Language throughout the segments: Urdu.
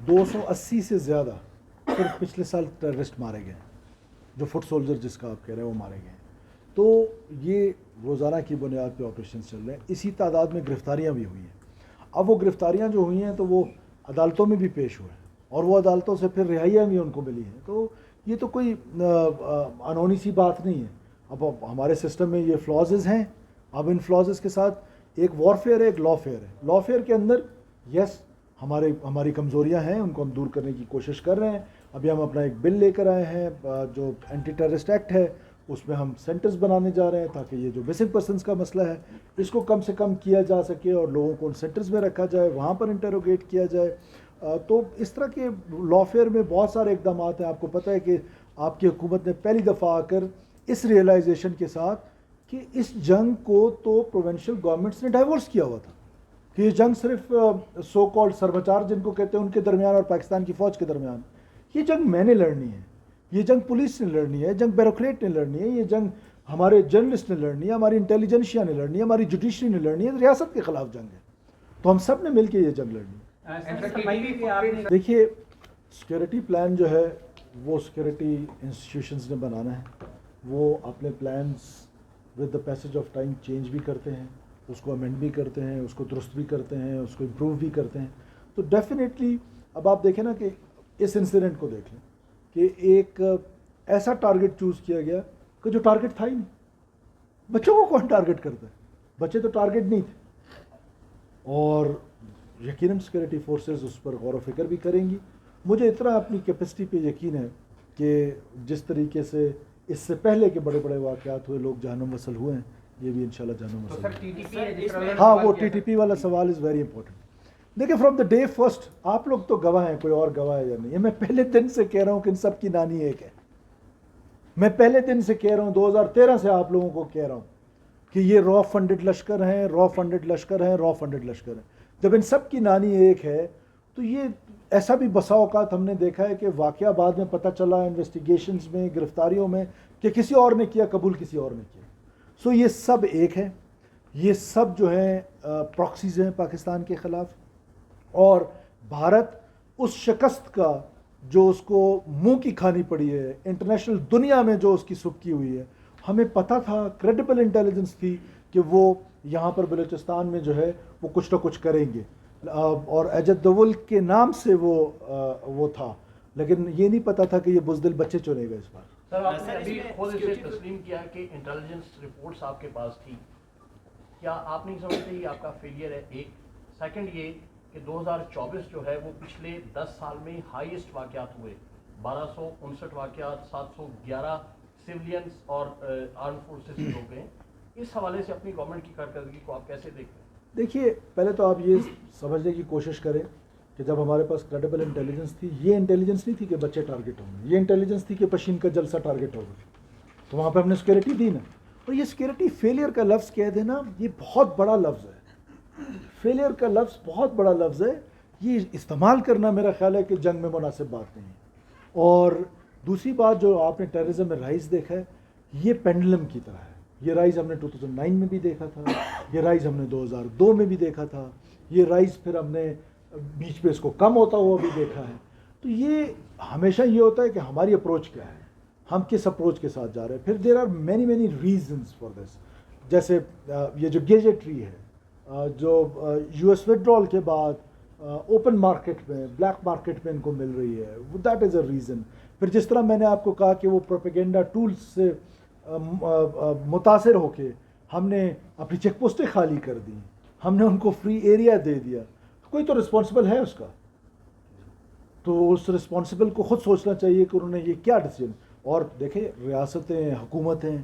280 سے زیادہ صرف پچھلے سال ٹیررسٹ مارے گئے ہیں، جو فٹ سولجر جس کا آپ کہہ رہے ہیں وہ مارے گئے ہیں. تو یہ روزانہ کی بنیاد پہ آپریشنز چل رہے ہیں. اسی تعداد میں گرفتاریاں بھی ہوئی ہیں. اب وہ گرفتاریاں جو ہوئی ہیں تو وہ عدالتوں میں بھی پیش ہوئے ہیں اور وہ عدالتوں سے پھر رہائیاں بھی ان کو ملی ہیں. تو یہ تو کوئی انہونی سی بات نہیں ہے. اب ہمارے سسٹم میں یہ فلازز ہیں. اب ان فلازز کے ساتھ ایک وارفیئر ہے، ایک لا فیئر ہے. لا فیئر کے اندر یس ہماری کمزوریاں ہیں، ان کو ہم دور کرنے کی کوشش کر رہے ہیں. ابھی ہم اپنا ایک بل لے کر آئے ہیں جو اینٹی ٹیررسٹ ایکٹ ہے، اس میں ہم سینٹرز بنانے جا رہے ہیں تاکہ یہ جو مسنگ پرسنس کا مسئلہ ہے اس کو کم سے کم کیا جا سکے اور لوگوں کو ان سینٹرز میں رکھا جائے، وہاں پر انٹروگیٹ کیا جائے. تو اس طرح کے لا فیئر میں بہت سارے اقدامات ہیں. آپ کو پتہ ہے کہ آپ کی حکومت نے پہلی دفعہ آ کر اس ریئلائزیشن کے ساتھ کہ اس جنگ کو تو پروونشل گورنمنٹس نے ڈائیورس کیا ہوا تھا کہ یہ جنگ صرف سو کالڈ سربچار جن کو کہتے ہیں ان کے درمیان اور پاکستان کی فوج کے درمیان. یہ جنگ میں نے لڑنی ہے، یہ جنگ پولیس نے لڑنی ہے، جنگ بیوروکریٹ نے لڑنی ہے، یہ جنگ ہمارے جرنلسٹ نے لڑنی ہے، ہماری انٹیلیجنشیا نے لڑنی ہے، ہماری جوڈیشری نے لڑنی ہے. ریاست کے خلاف جنگ ہے تو ہم سب نے مل کے یہ جنگ لڑنی ہے. دیکھیے سیکورٹی پلان جو ہے وہ سیکورٹی انسٹیٹیوشنز نے بنانا ہے. وہ اپنے plans with the passage of time change بھی کرتے ہیں، اس کو امینڈ بھی کرتے ہیں، اس کو درست بھی کرتے ہیں، اس کو امپروو بھی کرتے ہیں. تو ڈیفینیٹلی اب آپ دیکھیں نا کہ اس انسیڈنٹ کو دیکھ لیں کہ ایک ایسا ٹارگٹ چوز کیا گیا کہ جو ٹارگٹ تھا ہی نہیں. بچوں کو کون ٹارگٹ کرتا ہے؟ بچے تو ٹارگٹ نہیں تھے. اور یقیناً سیکورٹی فورسز اس پر غور و فکر بھی کریں گی. مجھے اتنا اپنی کیپیسٹی پہ یقین ہے کہ جس طریقے سے اس سے پہلے کے بڑے بڑے واقعات ہوئے، لوگ جہنم وصل ہوئے ہیں، یہ بھی انشاءاللہ جہنم وصل ہوئے. ہاں وہ ٹی ٹی پی والا سوال از ویری امپورٹنٹ. دیکھیں فرام دا ڈے فرسٹ آپ لوگ تو گواہ ہیں، کوئی اور گواہ ہے یا نہیں. میں پہلے دن سے کہہ رہا ہوں کہ ان سب کی نانی ایک ہے. میں پہلے دن سے کہہ رہا ہوں، 2013 سے آپ لوگوں کو کہہ رہا ہوں کہ یہ را فنڈڈ لشکر ہیں، را فنڈڈ لشکر ہیں، را فنڈڈ لشکر ہیں. جب ان سب کی نانی ایک ہے تو یہ ایسا بھی بسا اوقات ہم نے دیکھا ہے کہ واقعہ بعد میں پتہ چلا انویسٹیگیشنز میں، گرفتاریوں میں کہ کسی اور نے کیا، قبول کسی اور نے کیا. سو یہ سب ایک ہے. یہ سب جو ہیں پراکسیز ہیں پاکستان کے خلاف. اور بھارت اس شکست کا جو اس کو منہ کی کھانی پڑی ہے، انٹرنیشنل دنیا میں جو اس کی سبکی ہوئی ہے، ہمیں پتہ تھا، کریڈیبل انٹیلیجنس تھی کہ وہ یہاں پر بلوچستان میں جو ہے وہ کچھ نہ کچھ کریں گے. اور ایجت دول کے نام سے وہ تھا، لیکن یہ نہیں پتا تھا کہ یہ بزدل بچے چنے گا اس بار. سر آپ نے ابھی خود اسے تسلیم کیا کہ انٹیلیجنس رپورٹس آپ کے پاس تھی. کیا آپ نہیں سمجھتے یہ آپ کا فیلئر ہے؟ ایک سیکنڈ یہ کہ 2024 جو ہے وہ پچھلے 10 سال میں ہائیسٹ واقعات ہوئے، 1259 واقعات، 711 سولینس اور آرم فورسز کے لوگ ہیں. اس حوالے سے اپنی گورنمنٹ کی کارکردگی کو آپ کیسے دیکھتے ہیں؟ دیکھیے پہلے تو آپ یہ سمجھنے کی کوشش کریں کہ جب ہمارے پاس کریڈیبل انٹیلیجنس تھی، یہ انٹیلیجنس نہیں تھی کہ بچے ٹارگٹ ہوں گے، یہ انٹیلیجنس تھی کہ پشین کا جلسہ ٹارگٹ ہوگا. تو وہاں پہ ہم نے سیکورٹی دی نا. اور یہ سیکورٹی فیلئر کا لفظ کہہ دینا یہ بہت بڑا لفظ ہے. فیلئر کا لفظ بہت بڑا لفظ ہے. یہ استعمال کرنا میرا خیال ہے کہ جنگ میں مناسب بات نہیں ہے. اور دوسری بات جو آپ نے ٹیررزم میں رائز دیکھا ہے، یہ پینڈلم کی طرح ہے. یہ رائز ہم نے 2009 میں بھی دیکھا تھا، یہ رائز ہم نے 2002 میں بھی دیکھا تھا، یہ رائز پھر ہم نے بیچ پہ اس کو کم ہوتا ہوا بھی دیکھا ہے. تو یہ ہمیشہ یہ ہوتا ہے کہ ہماری اپروچ کیا ہے، ہم کس اپروچ کے ساتھ جا رہے ہیں. پھر there are many reasons for this. جیسے یہ جو گیجٹری ہے جو یو ایس وڈرال کے بعد اوپن مارکیٹ میں، بلیک مارکیٹ میں ان کو مل رہی ہے، دیٹ از اے ریزن. پھر جس طرح میں نے آپ کو کہا کہ وہ پروپیگنڈا ٹولز سے متاثر ہو کے ہم نے اپنی چیک پوسٹیں خالی کر دیں، ہم نے ان کو فری ایریا دے دیا. کوئی تو رسپانسبل ہے اس کا، تو اس رسپانسبل کو خود سوچنا چاہیے کہ انہوں نے یہ کیا ڈیسیجن. اور دیکھیں ریاستیں، حکومتیں،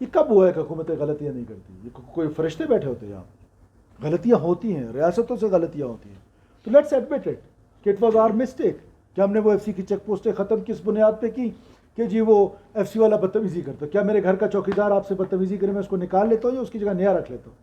یہ کب ہوا ہے کہ حکومتیں غلطیاں نہیں کرتی؟ یہ کوئی فرشتے بیٹھے ہوتے ہیں یہاں؟ غلطیاں ہوتی ہیں، ریاستوں سے غلطیاں ہوتی ہیں. تو لیٹس ایڈمٹ اٹ کہ اٹ واز آور مسٹیک کہ ہم نے وہ ایف سی کی چیک پوسٹیں ختم کس بنیاد پہ کی کہ جی وہ ایف سی والا بدتمیزی کرتا. کیا میرے گھر کا چوکیدار آپ سے بدتمیزی کرے میں اس کو نکال لیتا ہوں یا اس کی جگہ نیا رکھ لیتا ہوں؟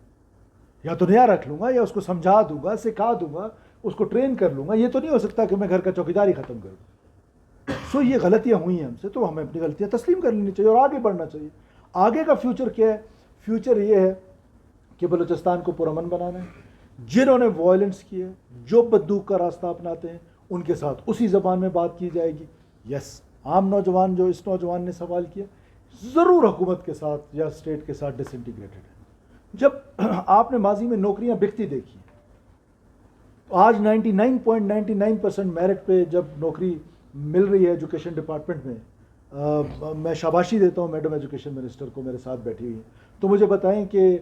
یا تو نیا رکھ لوں گا یا اس کو سمجھا دوں گا، سکھا دوں گا، اس کو ٹرین کر لوں گا. یہ تو نہیں ہو سکتا کہ میں گھر کا چوکیدار ہی ختم کر دوں. سو یہ غلطیاں ہوئی ہیں ہم سے، تو ہمیں اپنی غلطیاں تسلیم کر لینی چاہیے اور آگے بڑھنا چاہیے. آگے کا فیوچر کیا ہے؟ فیوچر یہ ہے کہ بلوچستان کو پرامن بنانا ہے. جنہوں نے وائلنس کیا ہے، جو بدوک کا راستہ اپناتے ہیں، ان کے ساتھ اسی زبان میں بات کی جائے گی. یس عام نوجوان جو اس نوجوان نے سوال کیا ضرور حکومت کے ساتھ یا اسٹیٹ کے ساتھ ڈس انٹیگریٹڈ ہے. جب آپ نے ماضی میں نوکریاں بکتی دیکھی تو آج 99.99% میرٹ پہ جب نوکری مل رہی ہے ایجوکیشن ڈپارٹمنٹ میں، میں شاباشی دیتا ہوں میڈم ایجوکیشن منسٹر کو، میرے ساتھ بیٹھی ہوئی ہیں، تو مجھے بتائیں کہ